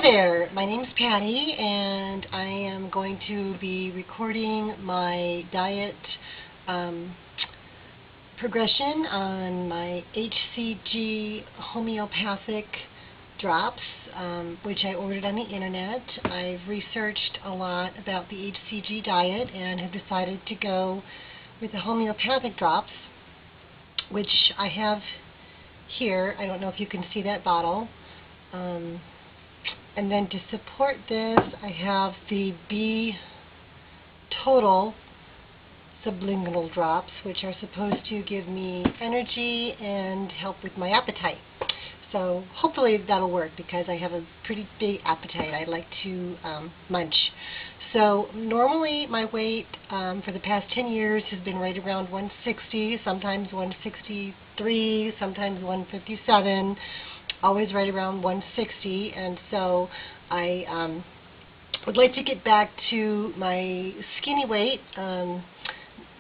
there, my name's Patty, and I am going to be recording my diet progression on my HCG Homeopathic drops, which I ordered on the internet. I've researched a lot about the HCG diet and have decided to go with the homeopathic drops, which I have here. I don't know if you can see that bottle. And then to support this, I have the B Total sublingual drops, which are supposed to give me energy and help with my appetite. So hopefully that'll work, because I have a pretty big appetite. I like to munch. So normally my weight for the past 10 years has been right around 160, sometimes 163, sometimes 157. Always right around 160, and so I would like to get back to my skinny weight.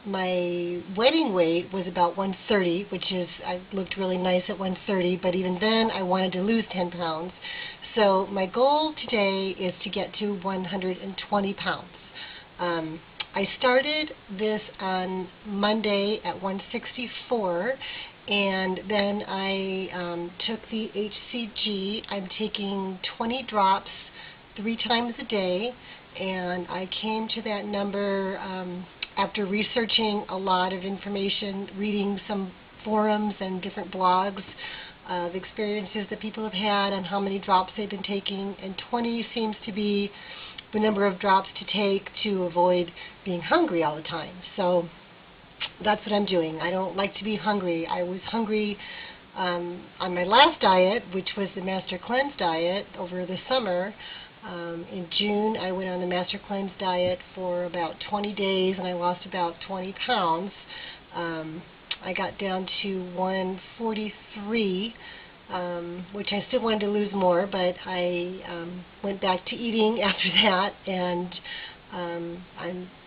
My wedding weight was about 130, which is, I looked really nice at 130, but even then I wanted to lose 10 pounds. So my goal today is to get to 120 pounds. I started this on Monday at 164, and then I took the HCG. I'm taking 20 drops 3 times a day, and I came to that number after researching a lot of information, reading some forums and different blogs of experiences that people have had on how many drops they've been taking, and 20 seems to be the number of drops to take to avoid being hungry all the time. So that's what I'm doing. I don't like to be hungry. I was hungry on my last diet, which was the Master Cleanse diet over the summer. In June, I went on the Master Cleanse diet for about 20 days, and I lost about 20 pounds. I got down to 143, which I still wanted to lose more, but I went back to eating after that, and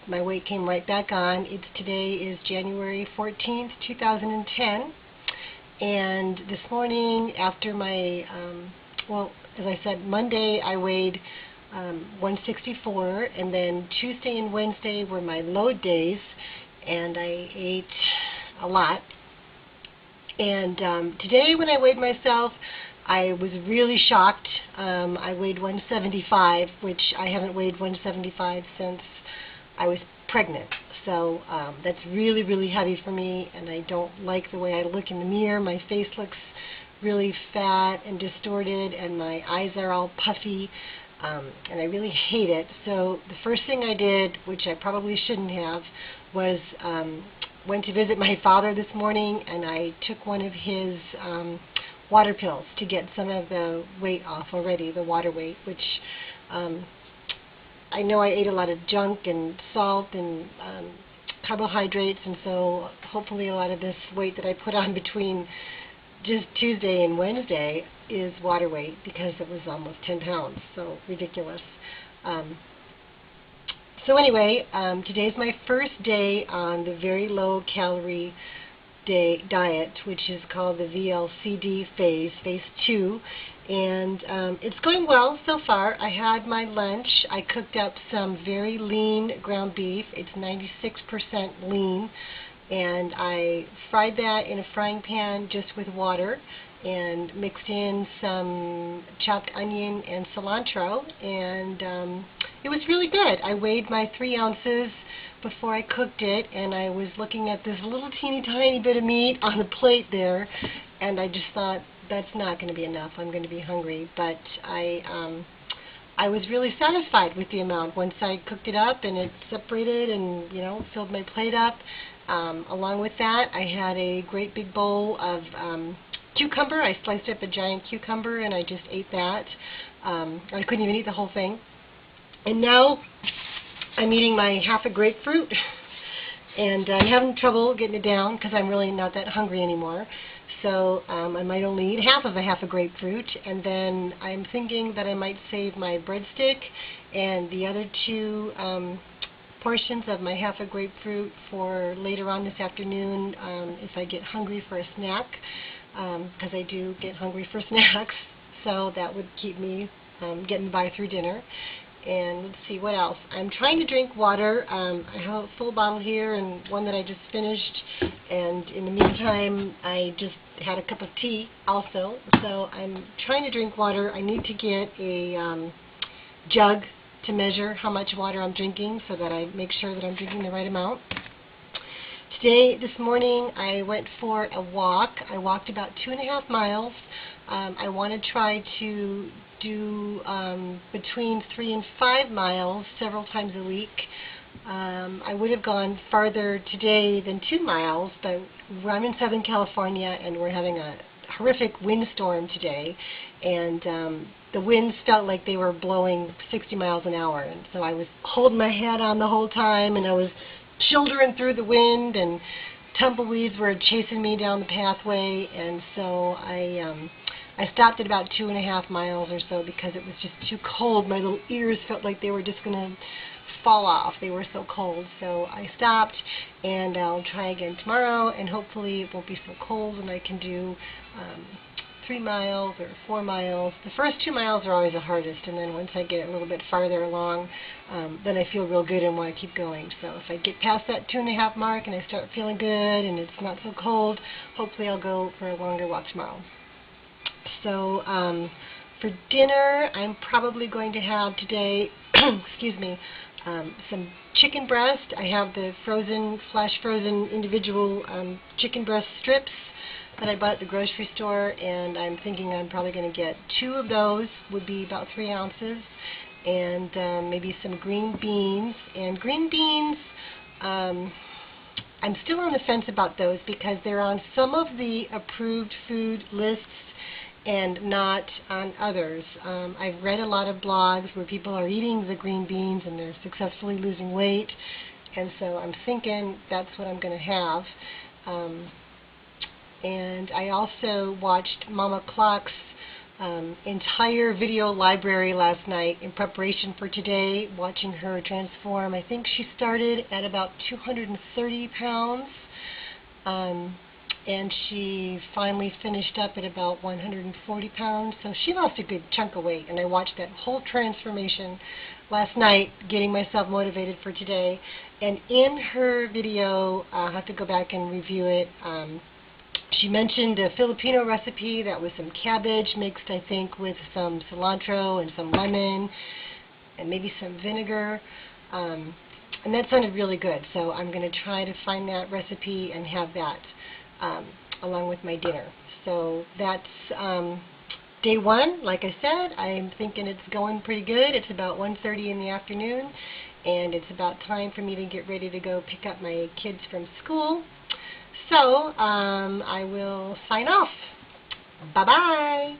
my weight came right back on. Today is January 14th, 2010, and this morning after my, well, as I said, Monday I weighed 164, and then Tuesday and Wednesday were my load days, and I ate a lot. And today when I weighed myself, I was really shocked. I weighed 175, which I haven't weighed 175 since I was pregnant. So that's really, really heavy for me, and I don't like the way I look in the mirror. My face looks really fat and distorted, and my eyes are all puffy, and I really hate it. So the first thing I did, which I probably shouldn't have, was went to visit my father this morning, and I took one of his water pills to get some of the weight off already, the water weight, which I know I ate a lot of junk and salt and carbohydrates, and so hopefully a lot of this weight that I put on between just Tuesday and Wednesday is water weight, because it was almost 10 pounds, so ridiculous. So anyway, today's my first day on the very low calorie diet, which is called the VLCD phase 2, and it's going well so far. I had my lunch. I cooked up some very lean ground beef. It's 96% lean, and I fried that in a frying pan just with water, and mixed in some chopped onion and cilantro, and it was really good. I weighed my 3 ounces before I cooked it, and I was looking at this little teeny tiny bit of meat on the plate there, and I just thought, that's not going to be enough. I'm going to be hungry. But I was really satisfied with the amount once I cooked it up, and it separated and, you know, filled my plate up. Along with that, I had a great big bowl of cucumber. I sliced up a giant cucumber, and I just ate that. I couldn't even eat the whole thing. And now I'm eating my half a grapefruit, and I'm having trouble getting it down because I'm really not that hungry anymore. So I might only eat half a grapefruit, and then I'm thinking that I might save my breadstick and the other 2 portions of my half a grapefruit for later on this afternoon if I get hungry for a snack, because I do get hungry for snacks. So that would keep me getting by through dinner. And let's see, what else? I'm trying to drink water. I have a full bottle here and one that I just finished. And in the meantime, I just had a cup of tea also. So I'm trying to drink water. I need to get a jug to measure how much water I'm drinking so that I make sure that I'm drinking the right amount. This morning, I went for a walk. I walked about 2.5 miles. I want to try to do between 3 and 5 miles several times a week. I would have gone farther today than 2 miles, but I'm in Southern California and we're having a horrific windstorm today, and the winds felt like they were blowing 60 miles an hour, and so I was holding my head on the whole time, and I was shouldering through the wind, and tumbleweeds were chasing me down the pathway, and so I stopped at about 2.5 miles or so because it was just too cold. My little ears felt like they were just going to fall off. They were so cold. So I stopped, and I'll try again tomorrow, and hopefully it won't be so cold and I can do 3 miles or 4 miles. The first 2 miles are always the hardest, and then once I get a little bit farther along, then I feel real good and want to keep going. So if I get past that 2.5 mark and I start feeling good and it's not so cold, hopefully I'll go for a longer walk tomorrow. So for dinner, I'm probably going to have today, excuse me, some chicken breast. I have the flash frozen individual chicken breast strips that I bought at the grocery store, and I'm thinking I'm probably going to get 2 of those, would be about 3 ounces, and maybe some green beans. And green beans, I'm still on the fence about those because they're on some of the approved food lists and not on others. I've read a lot of blogs where people are eating the green beans and they're successfully losing weight, and so I'm thinking that's what I'm going to have. And I also watched Mama Clock's entire video library last night in preparation for today, watching her transform. I think she started at about 230 pounds. And she finally finished up at about 140 pounds. So she lost a good chunk of weight, and I watched that whole transformation last night, getting myself motivated for today. And in her video, I'll have to go back and review it, she mentioned a Filipino recipe that was some cabbage mixed, I think, with some cilantro and some lemon and maybe some vinegar. And that sounded really good, so I'm going to try to find that recipe and have that along with my dinner. So that's day 1. Like I said, I'm thinking it's going pretty good. It's about 1:30 in the afternoon, and it's about time for me to get ready to go pick up my kids from school. So I will sign off. Bye-bye.